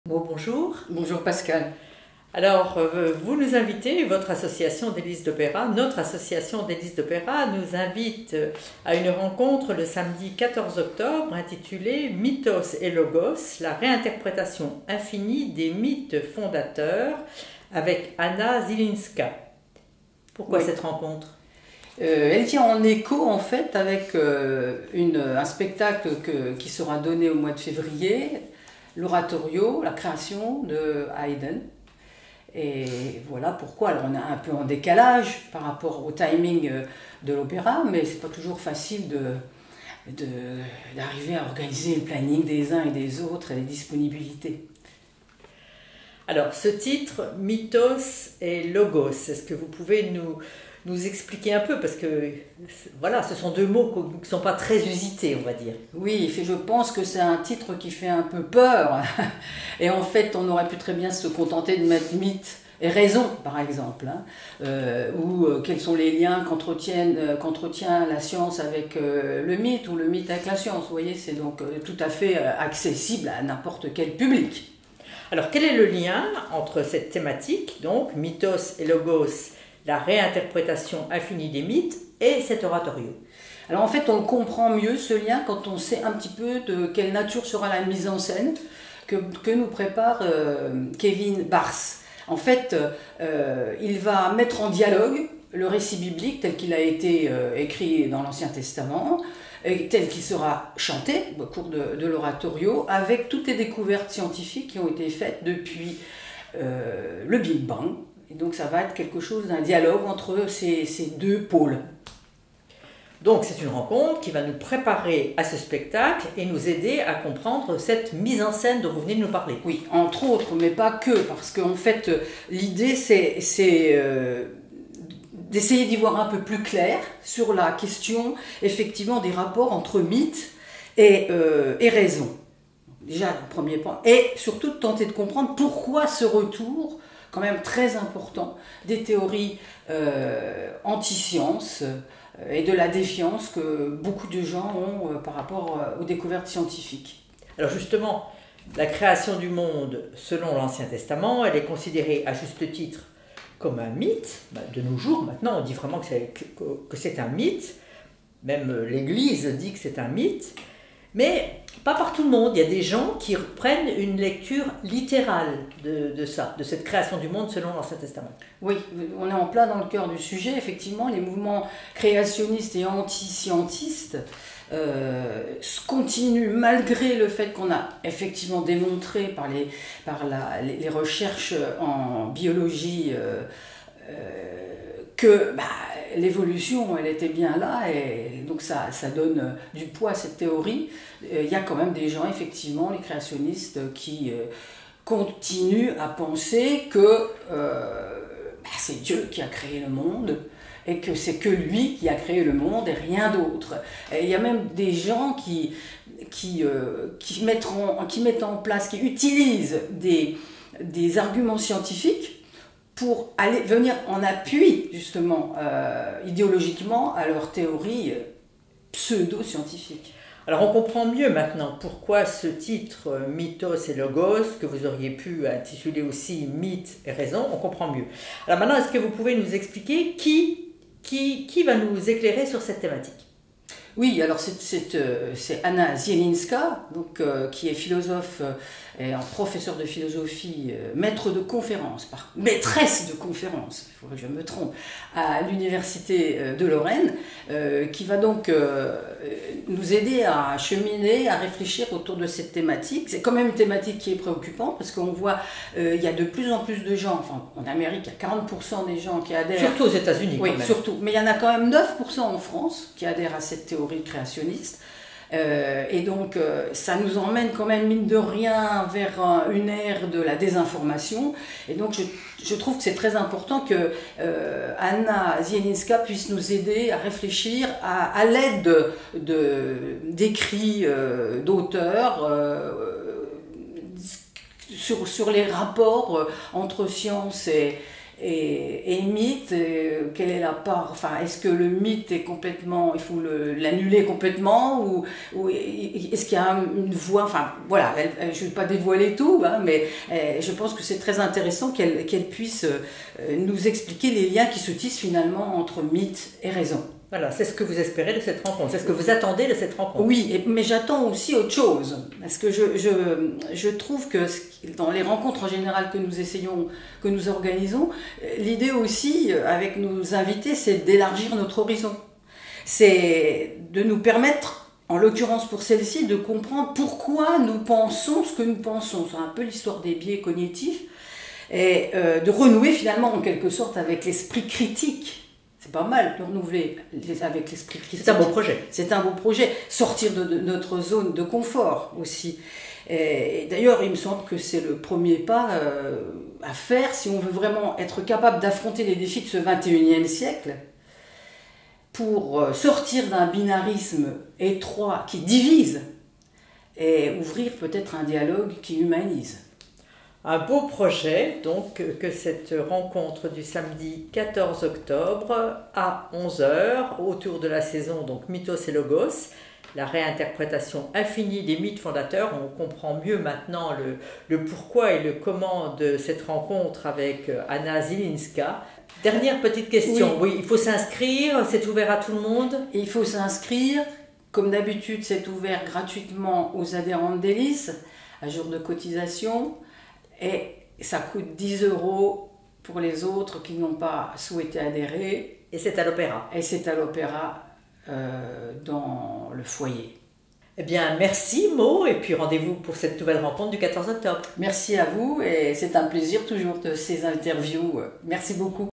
Bon, bonjour. Bonjour Pascal. Alors, vous nous invitez, votre association d'Élise d'Opéra, notre association d'Élise d'Opéra nous invite à une rencontre le samedi 14 octobre intitulée Mythos et Logos, la réinterprétation infinie des mythes fondateurs avec Anna Zielinska. Pourquoi cette rencontre? Elle vient en écho en fait avec un spectacle qui sera donné au mois de février, l'oratorio, la création de Haydn. Et voilà pourquoi. Alors on est un peu en décalage par rapport au timing de l'opéra, mais c'est pas toujours facile d'arriver à organiser le planning des uns et des autres et les disponibilités. Alors ce titre, Mythos et Logos, est-ce que vous pouvez nous expliquer un peu, parce que voilà, ce sont deux mots qui ne sont pas très usités, on va dire. Oui, je pense que c'est un titre qui fait un peu peur. Et en fait, on aurait pu très bien se contenter de mettre mythe et raison, par exemple. Ou quels sont les liens qu'entretient la science avec le mythe, ou le mythe avec la science. Vous voyez, c'est donc tout à fait accessible à n'importe quel public. Alors, quel est le lien entre cette thématique, donc Mythos et Logos, la réinterprétation infinie des mythes, et cet oratorio? Alors en fait, on comprend mieux ce lien quand on sait un petit peu de quelle nature sera la mise en scène que nous prépare Kevin Barrs. En fait, il va mettre en dialogue le récit biblique tel qu'il a été écrit dans l'Ancien Testament, tel qu'il sera chanté au cours de l'oratorio, avec toutes les découvertes scientifiques qui ont été faites depuis le Big Bang. Et donc ça va être quelque chose d'un dialogue entre ces deux pôles. Donc c'est une rencontre qui va nous préparer à ce spectacle et nous aider à comprendre cette mise en scène dont vous venez de nous parler. Oui, entre autres, mais pas que, parce qu'en fait l'idée c'est d'essayer d'y voir un peu plus clair sur la question effectivement des rapports entre mythe et raison. Déjà le premier point. Et surtout de tenter de comprendre pourquoi ce retour quand même très important des théories anti-science et de la défiance que beaucoup de gens ont par rapport aux découvertes scientifiques. Alors justement, la création du monde selon l'Ancien Testament, elle est considérée à juste titre comme un mythe. De nos jours, maintenant, on dit vraiment que c'est un mythe. Même l'Église dit que c'est un mythe. Mais pas par tout le monde. Il y a des gens qui reprennent une lecture littérale de cette création du monde selon l'Ancien Testament. Oui, on est en plein dans le cœur du sujet. Effectivement, les mouvements créationnistes et anti-scientistes continuent, malgré le fait qu'on a effectivement démontré par les recherches en biologie que l'évolution, elle était bien là, et donc ça donne du poids à cette théorie. Il y a quand même des gens, effectivement, les créationnistes, qui continuent à penser que c'est Dieu qui a créé le monde, et que c'est que lui qui a créé le monde et rien d'autre. Et il y a même des gens qui mettent en place, qui utilisent des arguments scientifiques pour venir en appui, justement, idéologiquement, à leur théorie pseudo-scientifique. Alors on comprend mieux maintenant pourquoi ce titre Mythos et Logos, que vous auriez pu intituler aussi Mythe et Raison, on comprend mieux. Alors maintenant, est-ce que vous pouvez nous expliquer qui va nous éclairer sur cette thématique? Oui, alors c'est Anna Zielinska, donc, qui est philosophe et un professeur de philosophie, maître de conférence, maîtresse de conférence, il faudrait que je me trompe, à l'université de Lorraine, qui va donc nous aider à cheminer, à réfléchir autour de cette thématique. C'est quand même une thématique qui est préoccupante, parce qu'on voit il y a de plus en plus de gens, enfin en Amérique, il y a 40% des gens qui adhèrent. Surtout aux États-Unis. Oui, surtout. Mais il y en a quand même 9% en France qui adhèrent à cette théorie créationniste. Et donc ça nous emmène quand même, mine de rien, vers une ère de la désinformation. Et donc je trouve que c'est très important que Anna Zielinska puisse nous aider à réfléchir à l'aide d'écrits d'auteurs sur les rapports entre science et mythe, quelle est la part, enfin, est-ce que le mythe est complètement, il faut l'annuler complètement, ou est-ce qu'il y a une voie, enfin, voilà, je ne vais pas dévoiler tout, hein, mais je pense que c'est très intéressant qu'elle puisse nous expliquer les liens qui se tissent finalement entre mythe et raison. Voilà, c'est ce que vous espérez de cette rencontre, c'est ce que vous attendez de cette rencontre. Oui, mais j'attends aussi autre chose, parce que je trouve que dans les rencontres en général que nous organisons, l'idée aussi avec nos invités, c'est d'élargir notre horizon. C'est de nous permettre, en l'occurrence pour celle-ci, de comprendre pourquoi nous pensons ce que nous pensons. C'est un peu l'histoire des biais cognitifs, et de renouer finalement en quelque sorte avec l'esprit critique. C'est pas mal de renouveler avec l'esprit critique. C'est un beau projet. C'est un beau projet. Sortir de notre zone de confort aussi. Et d'ailleurs, il me semble que c'est le premier pas à faire si on veut vraiment être capable d'affronter les défis de ce 21e siècle pour sortir d'un binarisme étroit qui divise et ouvrir peut-être un dialogue qui humanise. Un beau projet, donc, que cette rencontre du samedi 14 octobre à 11 h, autour de la saison donc Mythos et Logos, la réinterprétation infinie des mythes fondateurs. On comprend mieux maintenant le pourquoi et le comment de cette rencontre avec Anna Zilinska. Dernière petite question, oui, il faut s'inscrire, c'est ouvert à tout le monde? Il faut s'inscrire, comme d'habitude c'est ouvert gratuitement aux adhérents de Délices, à jour de cotisation. Et ça coûte 10 € pour les autres qui n'ont pas souhaité adhérer. Et c'est à l'Opéra. Et c'est à l'Opéra dans le foyer. Eh bien, merci Mo, et puis rendez-vous pour cette nouvelle rencontre du 14 octobre. Merci à vous, et c'est un plaisir toujours de ces interviews. Merci beaucoup.